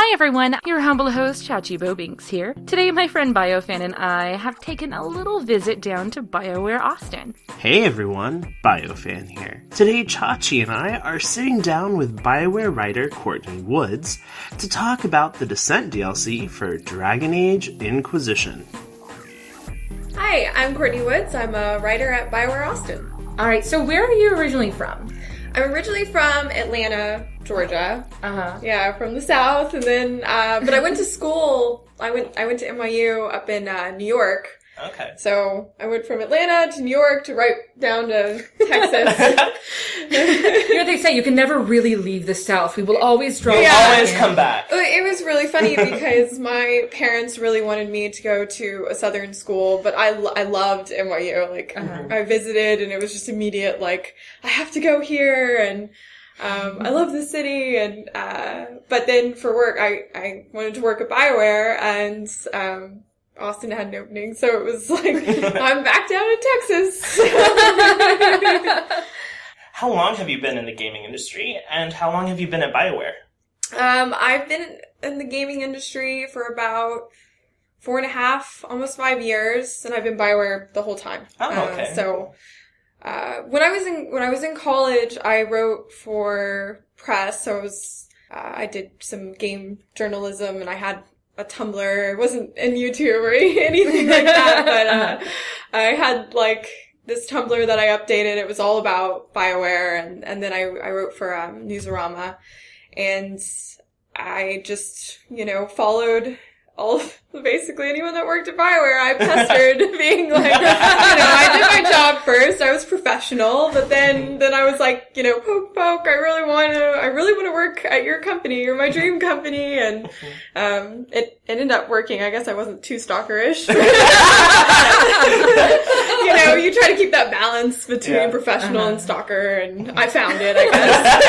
Hi everyone, your humble host Chachi Bobinks here. Today my friend BioFan and I have taken a little visit down to BioWare Austin. Hey everyone, BioFan here. Today Chachi and I are sitting down with BioWare writer Courtney Woods to talk about the Descent DLC for Dragon Age Inquisition. Hi, I'm Courtney Woods. I'm a writer at BioWare Austin. Alright, so where are you originally from? I'm originally from Atlanta, Georgia. Yeah, from the South, and then but I went to school. I went to NYU up in New York. Okay. So I went from Atlanta to New York to right down to Texas. You know what they say, you can never really leave the South. We will always draw always come back. It was really funny because my parents really wanted me to go to a Southern school, but I loved NYU. Like, I visited and it was just immediate, like, I have to go here, and I love the city, and but then for work, I wanted to work at BioWare, and Austin had an opening, so it was like, I'm back down in Texas. How long have you been in the gaming industry, and how long have you been at BioWare? I've been in the gaming industry for about 4.5, almost 5 years, and I've been BioWare the whole time. Oh, okay. So, when I was in college, I wrote for press, so I did some game journalism, and I had a Tumblr. It wasn't in YouTube or anything like that, but I had like this Tumblr that I updated. It was all about BioWare, and then I wrote for Newsarama, and I just, followed basically anyone that worked at BioWare. I pestered, being like, I did my job first. I was professional, but then I was like, poke, I really want to work at your company. You're my dream company. And, it ended up working. I guess I wasn't too stalkerish. You try to keep that balance between professional and stalker, and I found it, I guess.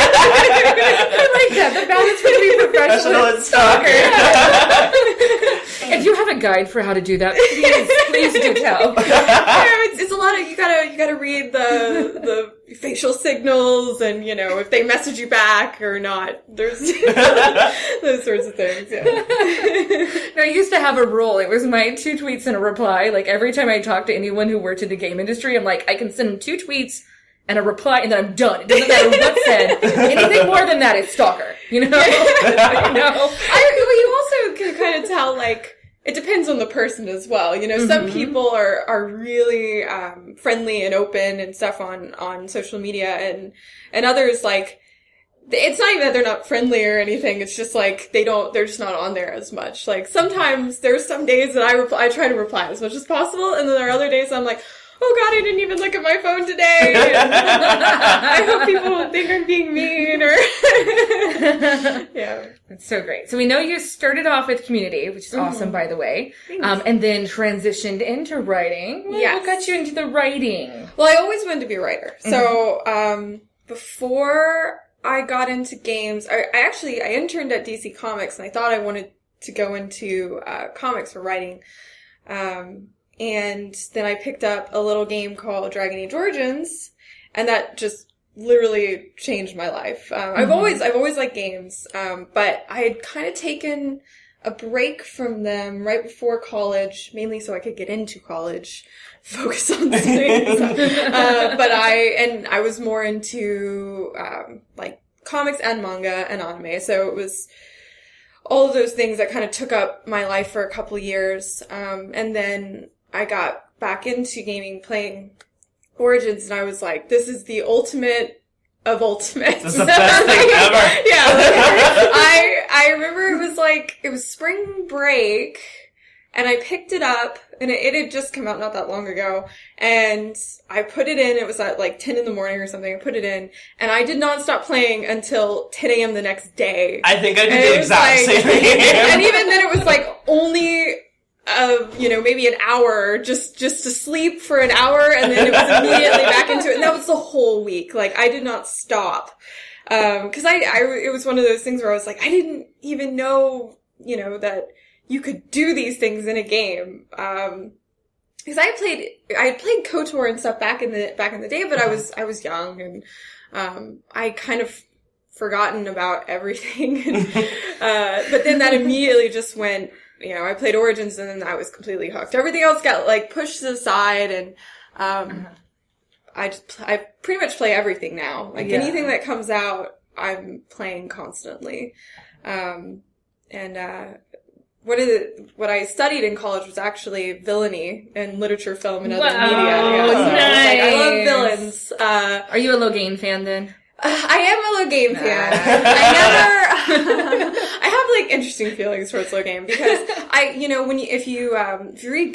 I like that, the balance between professional and stalker. If you have a guide for how to do that, please do tell. It's a lot of, you gotta read the facial signals, and if they message you back or not. There's those sorts of things. Yeah. No, I used to have a rule. It was my 2 tweets and a reply. Like, every time I talk to anyone who worked in the game industry, I'm like, I can send them 2 tweets and a reply, and then I'm done. It doesn't matter what's said. Anything more than that, it's stalker. You also can kind of tell, like, it depends on the person as well. Some people are really friendly and open and stuff on social media, and others, like, it's not even that they're not friendly or anything. It's just like they're just not on there as much. Like, sometimes there's some days that I try to reply as much as possible, and then there are other days I'm like, oh God, I didn't even look at my phone today. I hope people don't think I'm being mean, or yeah. That's so great. So we know you started off with community, which is awesome, by the way, and then transitioned into writing. What got you into the writing? Well, I always wanted to be a writer. So before I got into games, I interned at DC Comics, and I thought I wanted to go into comics for writing. And then I picked up a little game called Dragon Age Origins, and that just literally changed my life. I've always liked games, but I had kind of taken a break from them right before college, mainly so I could get into college, focus on studying. But I was more into like comics and manga and anime, so it was all of those things that kind of took up my life for a couple of years, and then I got back into gaming, playing Origins, and I was like, this is the ultimate of ultimates. This is the best thing ever. Yeah. I remember it was spring break, and I picked it up, and it had just come out not that long ago, and I put it in. It was at like 10 in the morning or something. I put it in, and I did not stop playing until 10 a.m. the next day. I think I did the exact same thing. And even then it was like only maybe an hour, just to sleep for an hour, and then it was immediately back into it. And that was the whole week. Like, I did not stop. Cause it was one of those things where I was like, I didn't even know, that you could do these things in a game. Cause I had played KOTOR and stuff back in the day, but I was young, and, I kind of forgotten about everything. But then that immediately just went, you know, I played Origins and then I was completely hooked. Everything else got like pushed to the side, and I pretty much play everything now. Like anything that comes out, I'm playing constantly. What I studied in college was actually villainy and literature, film, and other media. Yeah, so nice. I love villains. Are you a Logain fan then? I am a Logain fan. I have like interesting feelings towards Logain because if you read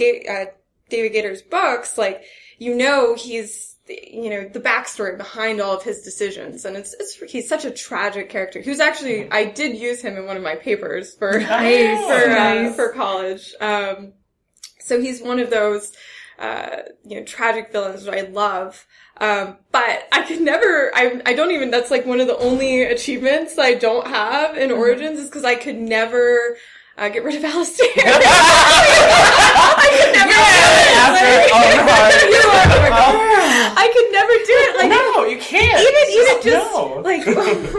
David Gator's books, like, you know, he's, you know, the backstory behind all of his decisions, and he's such a tragic character. He was actually, I did use him in one of my papers for college. So he's one of those tragic villains that I love. But I could never, I don't even, that's like one of the only achievements that I don't have in Origins, is because I could never get rid of Alistair. I could never I could never do it. Like, no, you can't. Even just like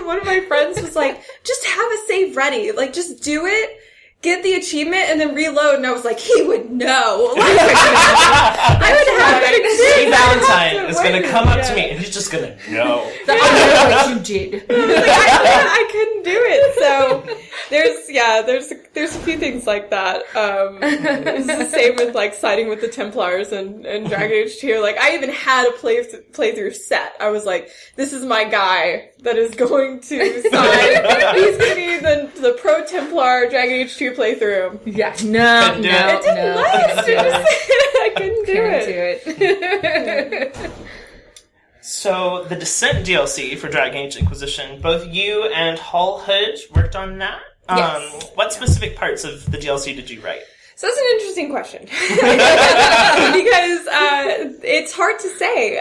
one of my friends was like, just have a save ready. Like, just do it, get the achievement, and then reload. And I was like, he would know. Like, I would have to do Steve Valentine is going to come up to me and he's just going to know. I know what you did. I couldn't do it. So there's a few things like that. It's the same with like siding with the Templars and Dragon Age 2. Like, I even had a playthrough set. I was like, this is my guy that is going to side. He's going to be the pro Templar Dragon Age 2 playthrough. Yeah, no. It didn't last. I couldn't do it. So, the Descent DLC for Dragon Age Inquisition, both you and Hall Hood worked on that. Yes. What specific parts of the DLC did you write? So that's an interesting question. Because it's hard to say.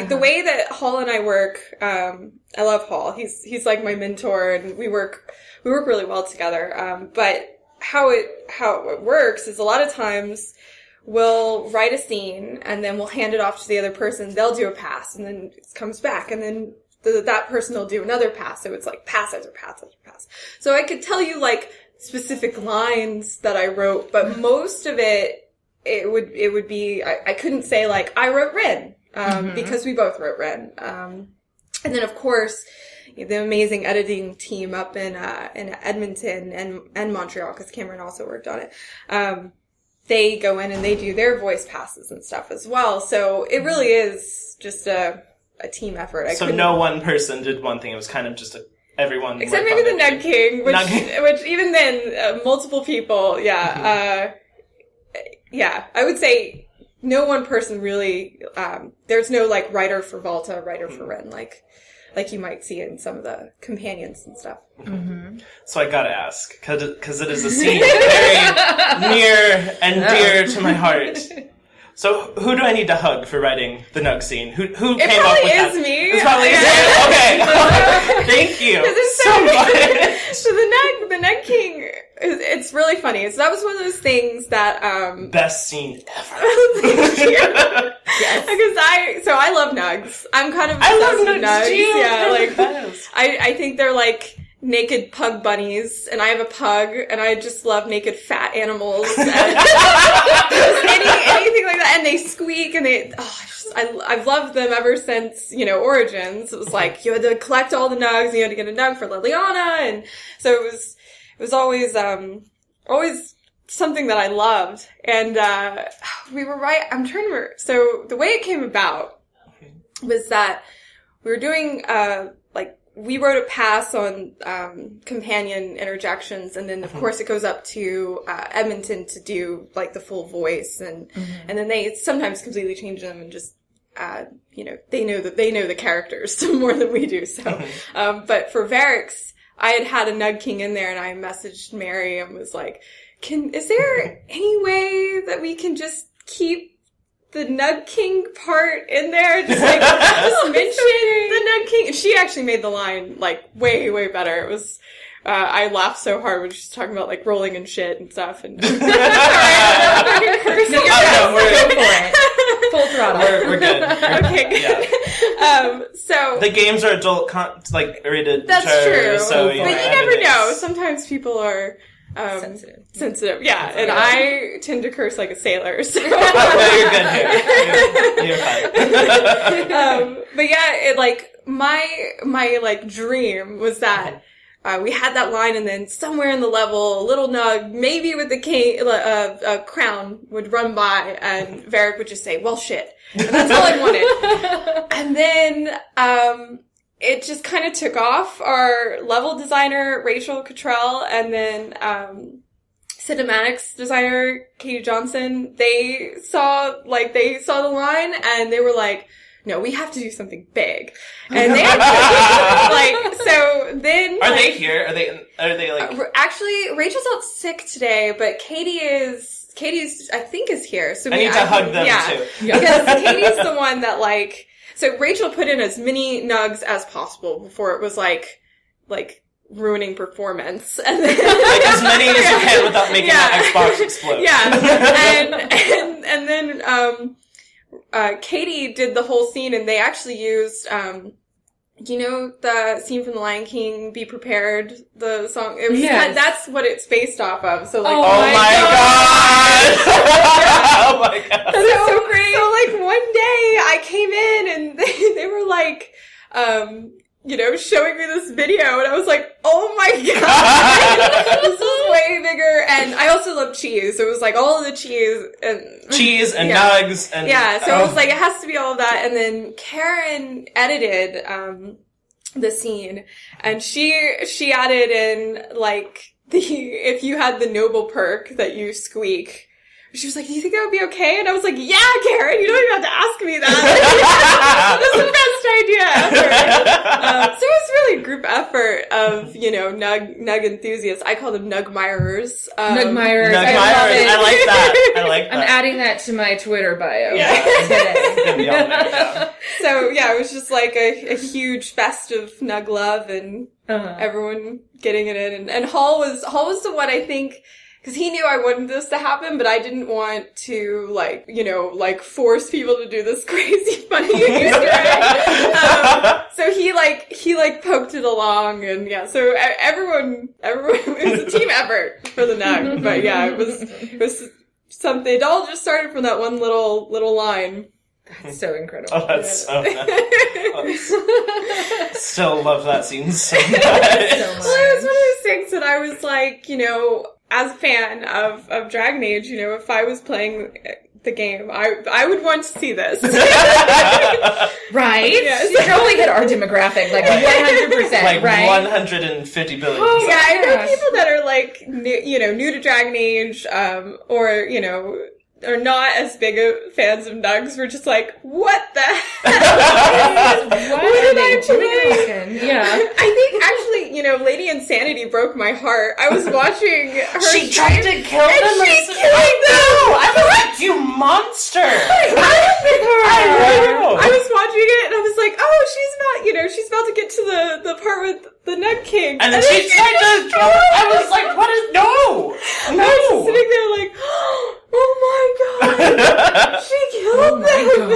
The way that Hall and I work, I love Hall. He's like my mentor, and we work really well together. But how it works is, a lot of times we'll write a scene and then we'll hand it off to the other person. They'll do a pass, and then it comes back, and then that person will do another pass. So it's like pass after pass after pass. So I could tell you like specific lines that I wrote, but most of it would be, I couldn't say like, I wrote Ren, because we both wrote Ren. And then of course, the amazing editing team up in Edmonton and Montreal, because Cameron also worked on it. They go in and they do their voice passes and stuff as well. So it really is just a team effort. So no one person did one thing. It was kind of just everyone. Except maybe the Nug King, which even then, multiple people, yeah. I would say no one person really, there's no like writer for Volta, writer for Ren, like you might see in some of the companions and stuff. Mm-hmm. So I gotta ask, because it is a scene very near and dear to my heart. So who do I need to hug for writing the Nug scene? Who came up with that? It probably is me. It's probably you. Okay. Thank you so much. So the Nug King, it's really funny. So that was one of those things that best scene ever. Thank you. Yes. Because I love Nugs. I'm kind of obsessed with Nugs. Too. Yeah, like I think they're like naked pug bunnies, and I have a pug, and I just love naked fat animals, and anything like that. And they squeak, and I've loved them ever since, Origins. It was like you had to collect all the Nugs, and you had to get a Nug for Liliana, and so it was always something that I loved. And we were right. I'm trying to remember. So the way it came about was that we were doing we wrote a pass on companion interjections, and then of course it goes up to Edmonton to do like the full voice, and then they sometimes completely change them and just they know the characters more than we do. So, but for Varix, I had a Nug King in there, and I messaged Mary and was like, is there any way that we can just keep the Nug King part in there? Just mention the Nug King. And she actually made the line like way, way better. It was, I laughed so hard when she was talking about like rolling and shit and stuff. And Full throttle. we're good. Okay, good. Yeah. So The games are adult, rated. that's mature, true. So, But you never know. Sometimes people are sensitive. Yeah, and I tend to curse like a sailor. So. Oh, you're good here. You're fine. But yeah, it my like dream was that we had that line, and then somewhere in the level, a little nug, maybe with a crown, would run by, and Varric would just say, "Well, shit," and that's all I wanted. And then it just kind of took off. Our level designer, Rachel Cottrell, and then cinematics designer, Katie Johnson, they saw the line, and they were like, no, we have to do something big. And they actually, so then... Are they here? Are they like... Actually, Rachel's out sick today, but Katie's, I think, is here. So I need to hug them, too. Yeah. Because Katie's the one that, so Rachel put in as many nugs as possible before it was, like ruining performance. And then, as many as you can without making that Xbox explode. Yeah. And then, Katie did the whole scene, and they actually used, you know the scene from The Lion King, Be Prepared, the song? It was that's what it's based off of. So like, oh my god! Oh my god! That's so great. So like one day I came in and they were like, showing me this video, and I was like, oh my god, this is way bigger. And I also love cheese, so it was like all of the cheese and nugs and so it was like it has to be all of that. And then Karen edited the scene, and she added in like if you had the noble perk that you squeak. She was like, do you think that would be okay? And I was like, yeah, Karen, you don't even have to ask me that. That's the best idea ever. So it was really a group effort of, nug enthusiasts. I call them nugmirers. Nugmirers. I like that. I like that. I'm adding that to my Twitter bio. Yeah. Today. So, yeah, it was just like a huge fest of nug love, and everyone getting it in. And Hall was the one, I think, because he knew I wanted this to happen, but I didn't want to, force people to do this crazy funny Easter egg. So he poked it along, and so everyone, it was a team effort for the nug. But yeah, it was something. It all just started from that one little line. That's so incredible. Oh, that's so nice. Still love that scene so much. Well, it was one of those things that I was like, as a fan of Dragon Age, if I was playing the game, I would want to see this. Right? Yes. You only hit our demographic, 100%, like right? 150 billion. Oh, yeah, I know people that are new to Dragon Age, or, are not as big of fans of nugs. We're just like, what the hell? What are they doing? Yeah. I think actually, Lady Insanity broke my heart. I was watching her. She tried to kill them. And she killed them. I was like, you monster! I was watching it, and I was like, oh, she's about to get to the part with the Nug King. And then she tried to kill him. I was like, what is... No! I was just sitting there like, oh my god! She killed them!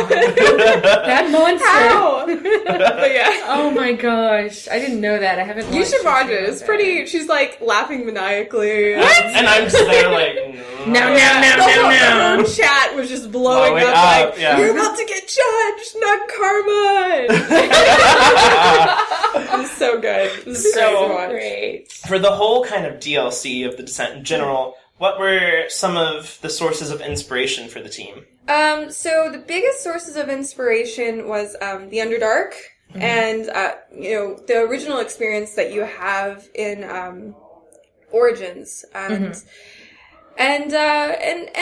That monster! How? But yeah. Oh my gosh. I didn't know that. I haven't watched You should watch it. it. It's pretty... She's like laughing maniacally. What? And I'm just there like... No. The whole chat was just blowing up like, yeah. You're about to get judged, not karma! It was so good. It was So great. For the whole kind of DLC of the Descent in general, what were some of the sources of inspiration for the team? So the biggest sources of inspiration was the Underdark, and the original experience that you have in Origins, and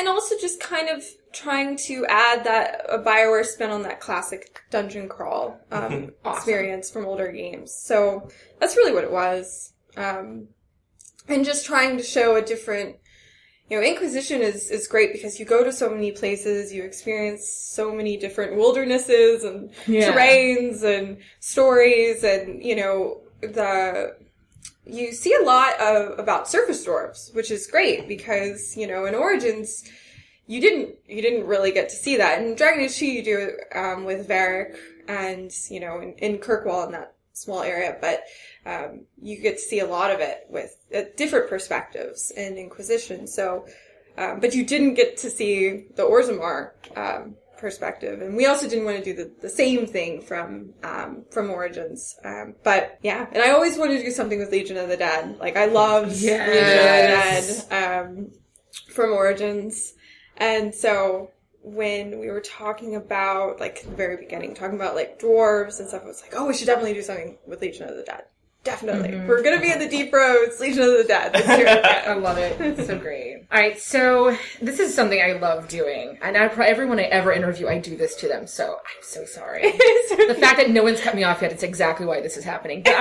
also just kind of trying to add that a BioWare spin on that classic dungeon crawl experience from older games. So that's really what it was, and just trying to show a different. Inquisition is great because you go to so many places, you experience so many different wildernesses and terrains and stories, and, you see a lot about surface dwarves, which is great because, in Origins, you didn't really get to see that. In Dragon Age 2, you do it with Varric and, in Kirkwall in that small area, but you get to see a lot of it with different perspectives in Inquisition. So, but you didn't get to see the Orzammar perspective, and we also didn't want to do the same thing from Origins. But yeah, and I always wanted to do something with Legion of the Dead. Like I loved Legion of the Dead from Origins, and so when we were talking about like the very beginning, talking about like dwarves and stuff, I was like, oh, we should definitely do something with Legion of the Dead. Definitely. Mm-hmm. We're going to be in the Deep Roads, Legion of the Dead this year. Yeah. I love it. It's so great. All right, so this is something I love doing. And everyone I ever interview, I do this to them. So I'm so sorry. The fact that no one's cut me off yet, it's exactly why this is happening. But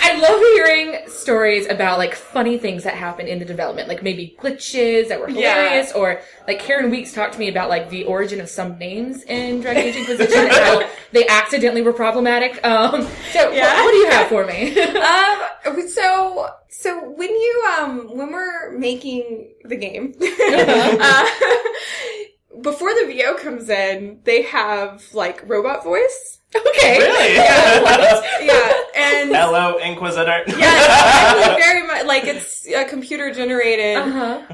I love hearing stories about like funny things that happen in the development, like maybe glitches that were hilarious, or like Karen Weeks talked to me about like the origin of some names in Dragon Age Inquisition and how they accidentally were problematic. What do you have for me? So when we're making the game, before the VO comes in, they have like robot voice. Okay. Really? Yeah. And hello, Inquisitor. Yeah, very much like it's a computer generated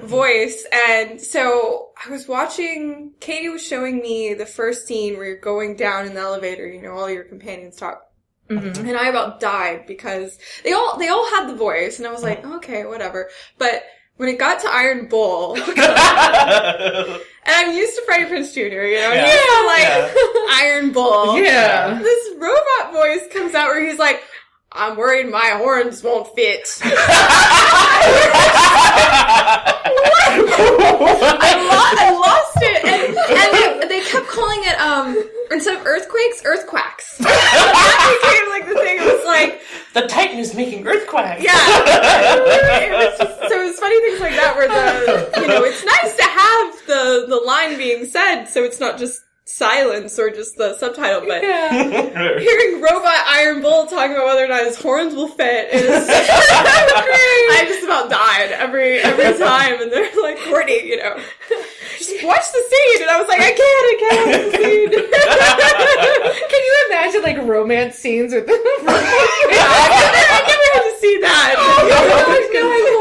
voice. And so I was watching. Katie was showing me the first scene where you're going down in the elevator. All your companions talk. Mm-hmm. And I about died because they all had the voice, and I was like, okay, whatever. But when it got to Iron Bull, and I'm used to Freddie Prinze Jr., Iron Bull. Yeah. This robot voice comes out where he's like, I'm worried my horns won't fit. I lost it. And they kept calling it, instead of earthquakes, earthquacks. That became like the thing. It was like, the Titan is making earthquakes. Yeah. So it was funny things like that where it's nice to have the line being said so it's not just silence or just the subtitle, but hearing Robot Iron Bull talking about whether or not his horns will fit is great. I just about died every time, and they're like, Courtney, just watch the scene, and I was like, I can't watch the scene. Can you imagine like romance scenes with them? I never had to see that.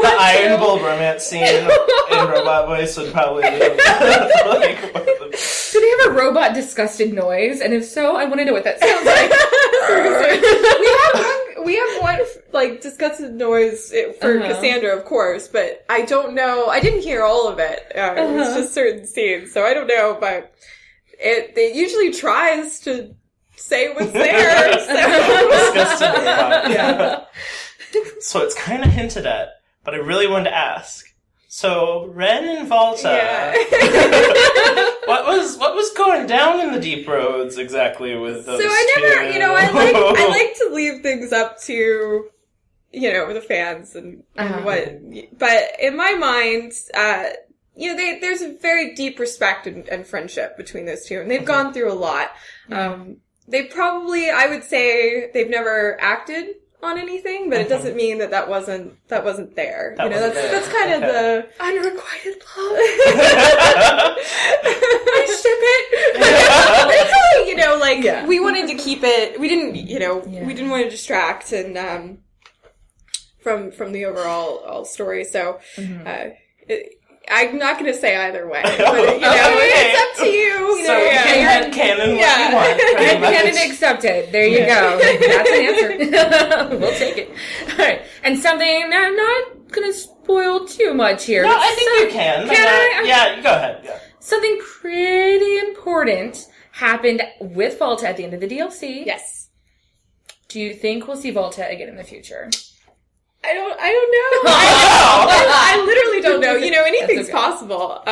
The Iron Bull romance scene in robot voice would probably be like one of them. Do they have a robot Disgusted Noise? And if so, I want to know what that sounds like. We have one like Disgusted Noise for Cassandra, of course, but I don't know. I didn't hear all of it. It was just certain scenes, so I don't know. But it usually tries to say what's there. Disgusted robot. Yeah. So it's kind of hinted at, but I really wanted to ask. So Ren and Volta, what was going down in the Deep Roads exactly with those? So I never, I like to leave things up to, the fans and what. But in my mind, there's a very deep respect and friendship between those two, and they've gone through a lot. They probably, I would say, they've never acted on anything, but it doesn't mean that wasn't there. That's kind of the unrequited love. I ship it. We wanted to keep it. We didn't, we didn't want to distract and from the overall story. So I'm not going to say either way, but it's up to you. So canon what you want. Canon accepted. There you go. That's an answer. We'll take it. All right, and something I'm not going to spoil too much here. No, I think you can. Can I? Yeah, you go ahead. Yeah. Something pretty important happened with Volta at the end of the DLC. Yes. Do you think we'll see Volta again in the future? I don't know. I literally don't know. Anything's possible.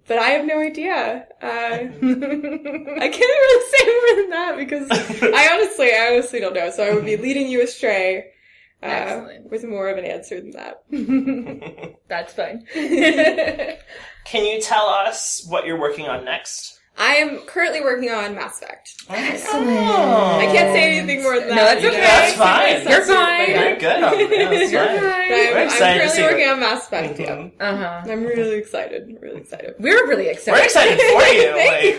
But I have no idea. I can't really say more than that because I honestly don't know. So I would be leading you astray with more of an answer than that. That's fine. Can you tell us what you're working on next? I am currently working on Mass Effect. Excellent. I can't say anything more than that. No, that's okay. That's fine. You're fine. You're good on it. Yeah, that's You're fine. fine. We're I'm excited to currently see working it. on Mass Effect, yeah. I'm really excited. Really excited. We're really excited. We're excited for you. Thank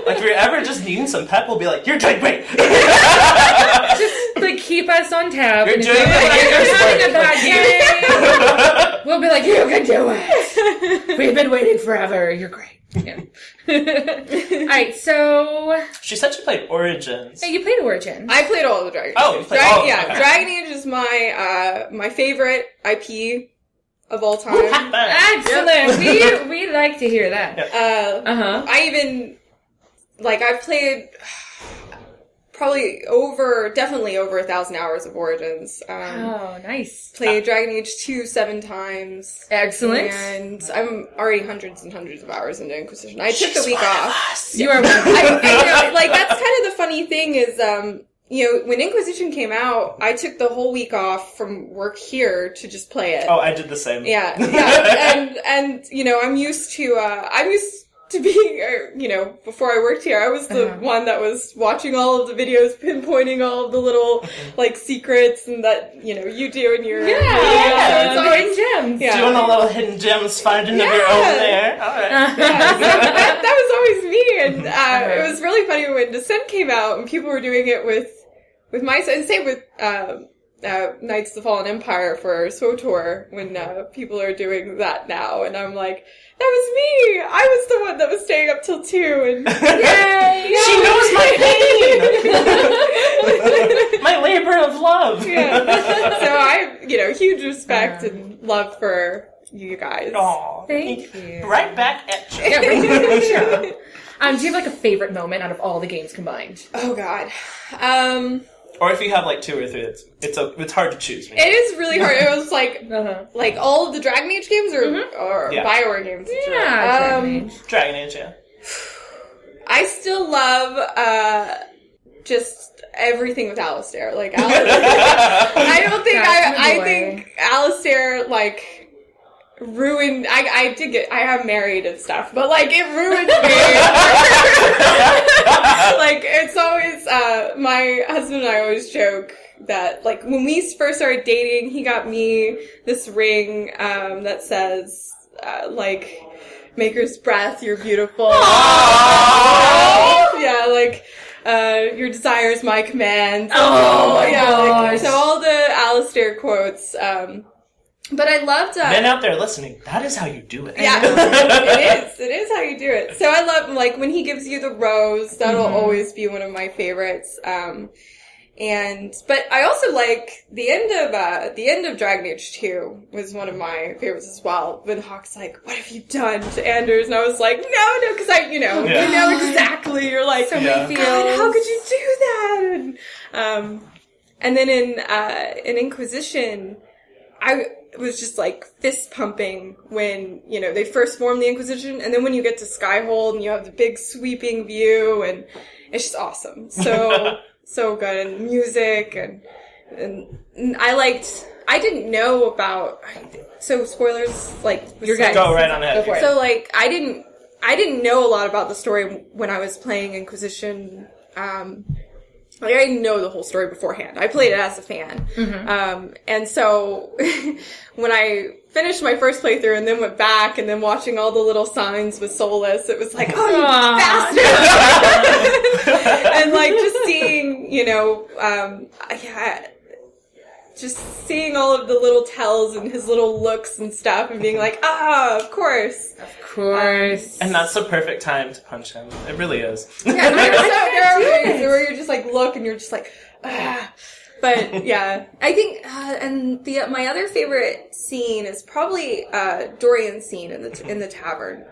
Like if you're ever just needing some pep, we'll be like, you're doing great. Just like keep us on tab. You're And if doing you're like, it. you're having a bad game. We'll be like, you can do it. We've been waiting forever. You're great. Yeah. Alright, so She said she played Origins. hey, you played Origin. I played all the Dragon Oh, Age. you played all of them, okay. Dragon Age is my my favorite IP of all time. Excellent. We like to hear that. Yeah. I even I've played definitely over 1,000 hours of Origins. Oh, nice. Played Dragon Age 2 7 times. Excellent. And I'm already hundreds and hundreds of hours into Inquisition. I took the week off. You are one of I that's kind of the funny thing is, when Inquisition came out, I took the whole week off from work here to just play it. Oh, I did the same. Yeah. And I'm used to being, before I worked here, I was the one that was watching all of the videos, pinpointing all of the little, secrets and that, you do in your... Yeah, so it's always gems. Yeah. Doing a little hidden gems, finding of your own there. All right. That was always me, and it was really funny when Descent came out and people were doing it with my... And same with... Knights of the Fallen Empire for SWTOR when people are doing that now, and I'm like, that was me! I was the one that was staying up till 2, and yay! She knows my pain! My labor of love! Yeah. So I, huge respect and love for you guys. Aw, Thank you. Right back at you. Yeah, right there. Do you have a favorite moment out of all the games combined? Oh god. Or if you have 2 or 3, it's hard to choose. It is really hard. It was like all of the Dragon Age games or Yeah. BioWare games. Yeah, Dragon Age, yeah. I still love just everything with Alistair. I don't think I think Alistair ruined. I am married and stuff, but it ruined me. It's always my husband and I always joke that when we first started dating, he got me this ring that says Maker's Breath, you're beautiful. Yeah, your desire is my command. Oh, yeah, so all the Alistair quotes. But I loved... Men out there listening, that is how you do it. Yeah, it is. It is how you do it. So I love, when he gives you the rose, that'll always be one of my favorites. But I also like the end of Dragon Age 2 was one of my favorites as well. When Hawk's like, what have you done to Anders? And I was like, no, because you know exactly. You're like, so many feels. God, how could you do that? And then in Inquisition, I was just fist pumping when, they first formed the Inquisition, and then when you get to Skyhold and you have the big sweeping view, and it's just awesome. So, so good. And music, and I didn't know about, so spoilers, Your guys. Go right on ahead. Go for it. So, I didn't know a lot about the story when I was playing Inquisition, I didn't know the whole story beforehand. I played it as a fan. And so when I finished my first playthrough and then went back and then watching all the little signs with Solus, it was like, oh, you bastard! And just seeing, just seeing all of the little tells and his little looks and stuff and being like, of course. Of course. And that's the perfect time to punch him. It really is. Yeah, there are ways where you're just look and you're just But yeah, I think, and my other favorite scene is probably Dorian's scene in the tavern.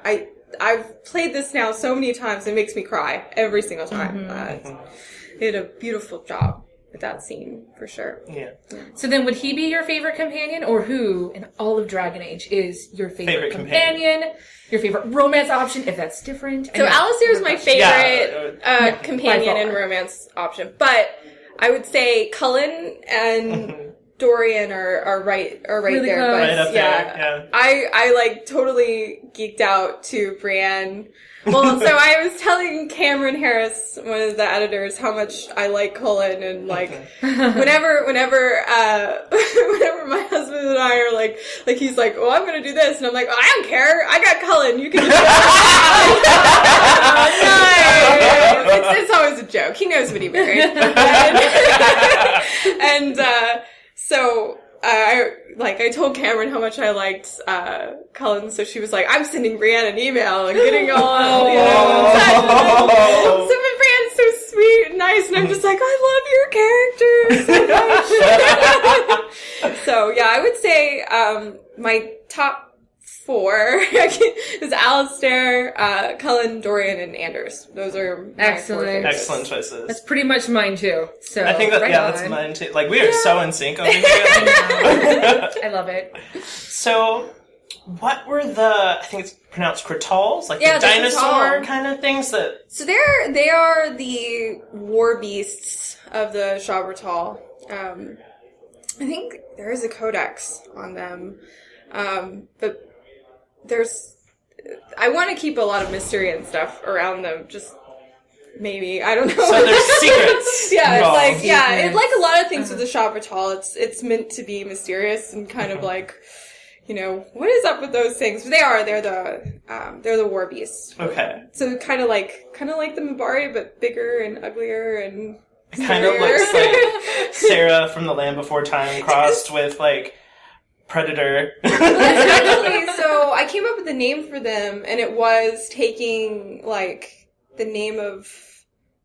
I've played this now so many times, it makes me cry every single time. They did a beautiful job with that scene, for sure. Yeah. So then would he be your favorite companion, or who in all of Dragon Age is your favorite companion? Your favorite romance option, if that's different? So Alistair is my favorite companion and romance option, but I would say Cullen and Dorian are right Really there. close. But Right up there, yeah. I like totally geeked out to Brienne. Well, so I was telling Cameron Harris, one of the editors, how much I like Cullen, and like whenever my husband and I are like he's like, "Oh, I'm gonna do this," and I'm like, "Oh, I don't care, I got Cullen, you can do it." Nice. It's always a joke. He knows what he married, and so. I told Cameron how much I liked Cullen, so she was like, I'm sending Brienne an email and getting all, so Brienne's so sweet and nice, and I'm just like, I love your characters so much. So, yeah, I would say my top 4 is Alistair, Cullen, Dorian, and Anders. Those are my 4 favorites. Excellent choices. That's pretty much mine too. So I think that, right that's on. mine too. Like, we are so in sync over here. I love it. So, what were I think it's pronounced Krtals? Like Yeah, the the dinosaur Krtal. kind of things that... So they are the war beasts of the Shabratal. I think there is a codex on them. But I want to keep a lot of mystery and stuff around them, just maybe, I don't know. So there's secrets. Yeah, involved. it's like a lot of things with the Shabratal, it's meant to be mysterious and kind of like, what is up with those things? But they're the war beasts. Okay. So kind of like the Mabari, but bigger and uglier and It kind of looks like Sarah from The Land Before Time crossed with, like, Predator. Actually, so I came up with a name for them, and it was taking, like, the name of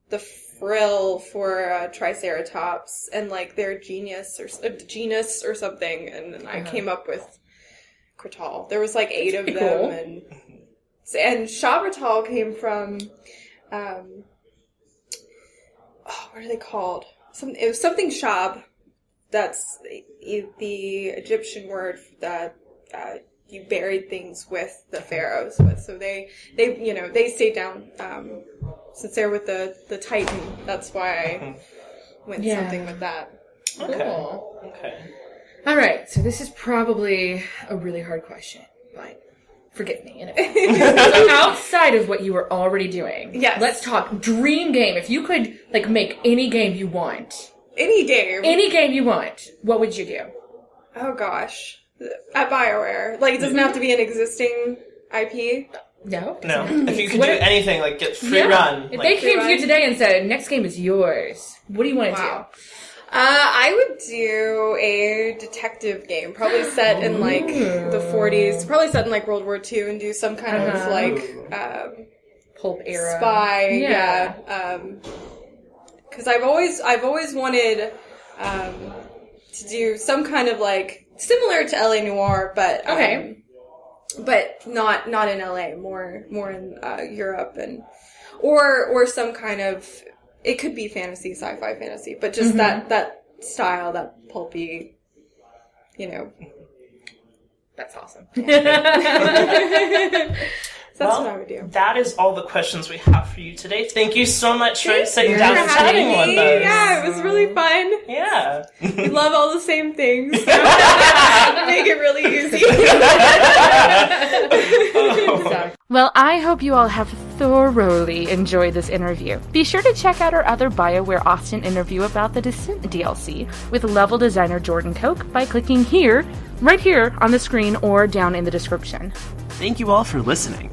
the frill for Triceratops and, like, their genus or something, and then I came up with Krtal. There was, like, 8 of them, cool. and Shabratal came from, what are they called? It was something Shab. That's the Egyptian word that you buried things with the pharaohs with. So they stayed down since they're with the Titan. That's why I went something with that. Okay. Cool. Okay. All right, so this is probably a really hard question, but forgive me. So outside of what you were already doing, yes. Let's talk dream game. If you could make any game you want. Any game you want, what would you do? Oh gosh. At BioWare. Like, it doesn't have to be an existing IP? No. If you could do anything, like get free run. If like, they came to you today and said, next game is yours, what do you want to do? I would do a detective game, probably set in like the 40s, probably set in like World War II, and do some kind of like pulp era spy. Yeah. Because I've always wanted to do some kind of like similar to LA Noire, but but not in LA, more in Europe and or some kind of, it could be fantasy, sci-fi fantasy, but just that style, that pulpy, That's awesome. That's what I would do. That is all the questions we have for you today. Thank you so much for sitting down and chatting with us. Yeah, it was really fun. Yeah. We love all the same things. Make it really easy. Well, I hope you all have thoroughly enjoyed this interview. Be sure to check out our other BioWare Austin interview about the Descent DLC with level designer Jordan Koch by clicking right here on the screen or down in the description. Thank you all for listening.